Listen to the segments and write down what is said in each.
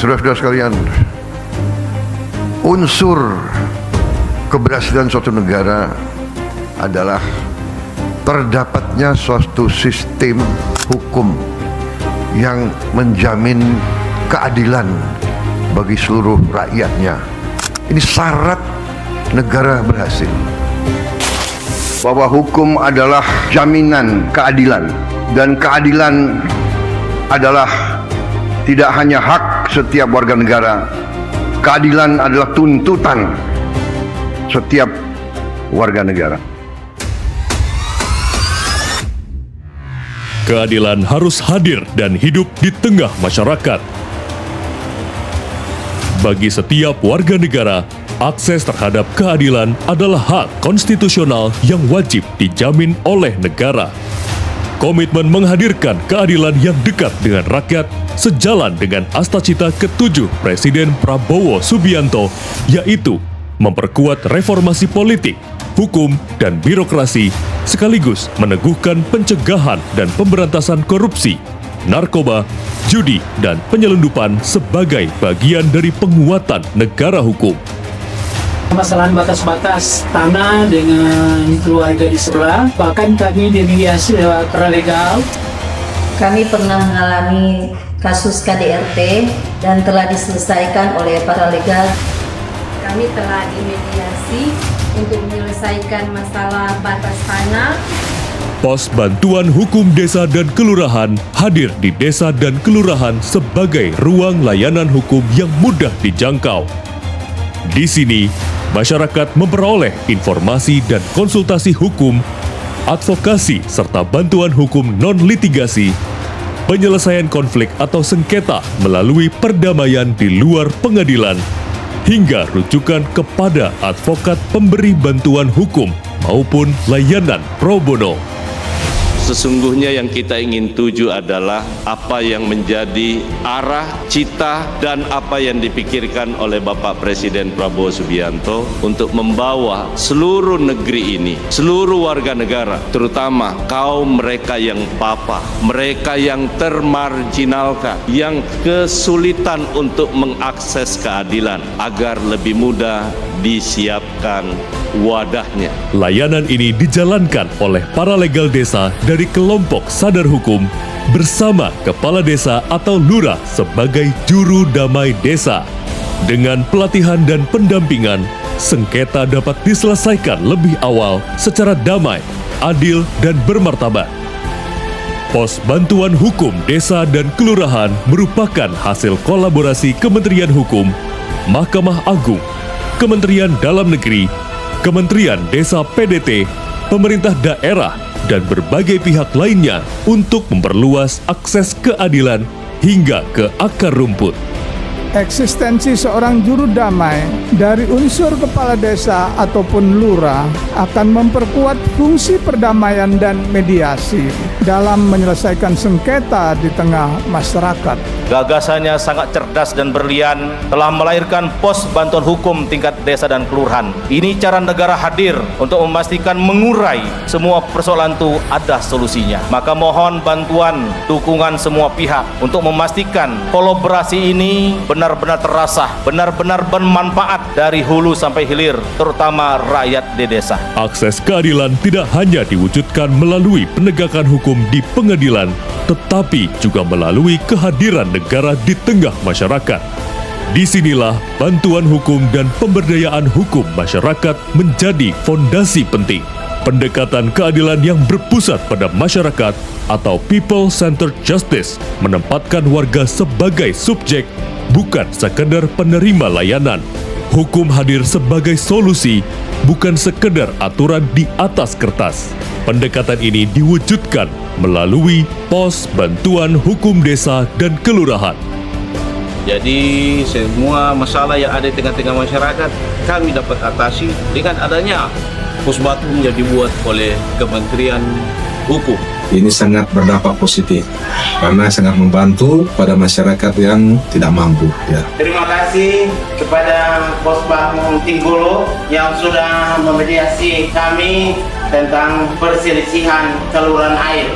Saudara-saudara sekalian, unsur keberhasilan suatu negara adalah terdapatnya suatu sistem hukum yang menjamin keadilan bagi seluruh rakyatnya. Ini syarat negara berhasil. Bahwa hukum adalah jaminan keadilan, dan keadilan adalah tidak hanya hak setiap warga negara. Keadilan adalah tuntutan setiap warga negara. Keadilan harus hadir dan hidup di tengah masyarakat. Bagi setiap warga negara, akses terhadap keadilan adalah hak konstitusional yang wajib dijamin oleh negara. Komitmen menghadirkan keadilan yang dekat dengan rakyat sejalan dengan astacita ke-7 Presiden Prabowo Subianto, yaitu memperkuat reformasi politik, hukum, dan birokrasi, sekaligus meneguhkan pencegahan dan pemberantasan korupsi, narkoba, judi, dan penyelundupan sebagai bagian dari penguatan negara hukum. Permasalahan batas-batas tanah dengan keluarga di sebelah, bahkan kami dimediasi lewat paralegal. Kami pernah mengalami kasus KDRT dan telah diselesaikan oleh paralegal. Kami telah dimediasi untuk menyelesaikan masalah batas tanah. Pos Bantuan Hukum Desa dan Kelurahan hadir di desa dan kelurahan sebagai ruang layanan hukum yang mudah dijangkau. Di sini, masyarakat memperoleh informasi dan konsultasi hukum, advokasi serta bantuan hukum non-litigasi, penyelesaian konflik atau sengketa melalui perdamaian di luar pengadilan, hingga rujukan kepada advokat pemberi bantuan hukum maupun layanan pro bono. Sesungguhnya yang kita ingin tuju adalah apa yang menjadi arah, cita, dan apa yang dipikirkan oleh Bapak Presiden Prabowo Subianto untuk membawa seluruh negeri ini, seluruh warga negara, terutama kaum mereka yang papa, mereka yang termarginalkan, yang kesulitan untuk mengakses keadilan, agar lebih mudah disiapkan wadahnya. Layanan ini dijalankan oleh paralegal desa dari kelompok sadar hukum bersama kepala desa atau lurah sebagai juru damai desa. Dengan pelatihan dan pendampingan, sengketa dapat diselesaikan lebih awal secara damai, adil, dan bermartabat. Pos Bantuan Hukum Desa dan Kelurahan merupakan hasil kolaborasi Kementerian Hukum, Mahkamah Agung, Kementerian Dalam Negeri, Kementerian Desa PDT, pemerintah daerah, dan berbagai pihak lainnya untuk memperluas akses keadilan hingga ke akar rumput. Eksistensi seorang juru damai dari unsur kepala desa ataupun lurah akan memperkuat fungsi perdamaian dan mediasi dalam menyelesaikan sengketa di tengah masyarakat. Gagasannya sangat cerdas dan berlian, telah melahirkan pos bantuan hukum tingkat desa dan kelurahan. Ini cara negara hadir untuk memastikan mengurai semua persoalan itu ada solusinya. Maka mohon bantuan, dukungan semua pihak untuk memastikan kolaborasi ini benar-benar terasa, benar-benar bermanfaat dari hulu sampai hilir, terutama rakyat di desa. Akses keadilan tidak hanya diwujudkan melalui penegakan hukum di pengadilan, tetapi juga melalui kehadiran negara di tengah masyarakat. Disinilah bantuan hukum dan pemberdayaan hukum masyarakat menjadi fondasi penting. Pendekatan keadilan yang berpusat pada masyarakat atau people-centered justice menempatkan warga sebagai subjek, bukan sekedar penerima layanan. Hukum hadir sebagai solusi, bukan sekedar aturan di atas kertas. Pendekatan ini diwujudkan melalui Pos Bantuan Hukum Desa dan Kelurahan. Jadi semua masalah yang ada di tengah-tengah masyarakat kami dapat atasi dengan adanya pos bantuan yang dibuat oleh Kementerian Hukum. Ini sangat berdampak positif karena sangat membantu pada masyarakat yang tidak mampu. Ya. Terima kasih kepada Pos Bantuan Tinggolo yang sudah memediasi kami tentang perselisihan saluran air.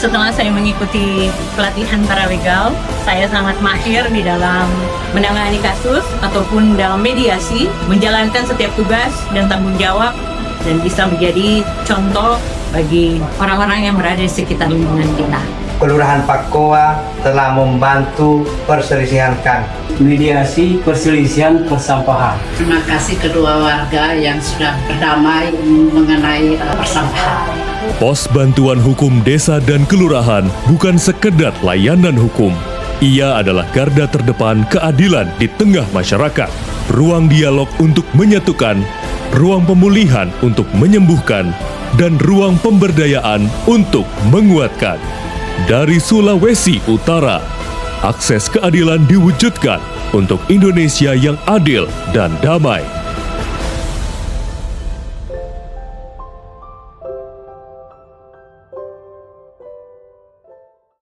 Setelah saya mengikuti pelatihan paralegal, saya sangat mahir di dalam menangani kasus ataupun dalam mediasi, menjalankan setiap tugas dan tanggung jawab, dan bisa menjadi contoh bagi orang-orang yang berada di sekitar lingkungan kita. Kelurahan Pakoa telah membantu perselisihan KAN. Mediasi perselisihan persampahan. Terima kasih kedua warga yang sudah berdamai mengenai persampahan. Pos Bantuan Hukum Desa dan Kelurahan bukan sekedar layanan hukum. Ia adalah garda terdepan keadilan di tengah masyarakat. Ruang dialog untuk menyatukan, ruang pemulihan untuk menyembuhkan, dan ruang pemberdayaan untuk menguatkan. Dari Sulawesi Utara, akses keadilan diwujudkan untuk Indonesia yang adil dan damai.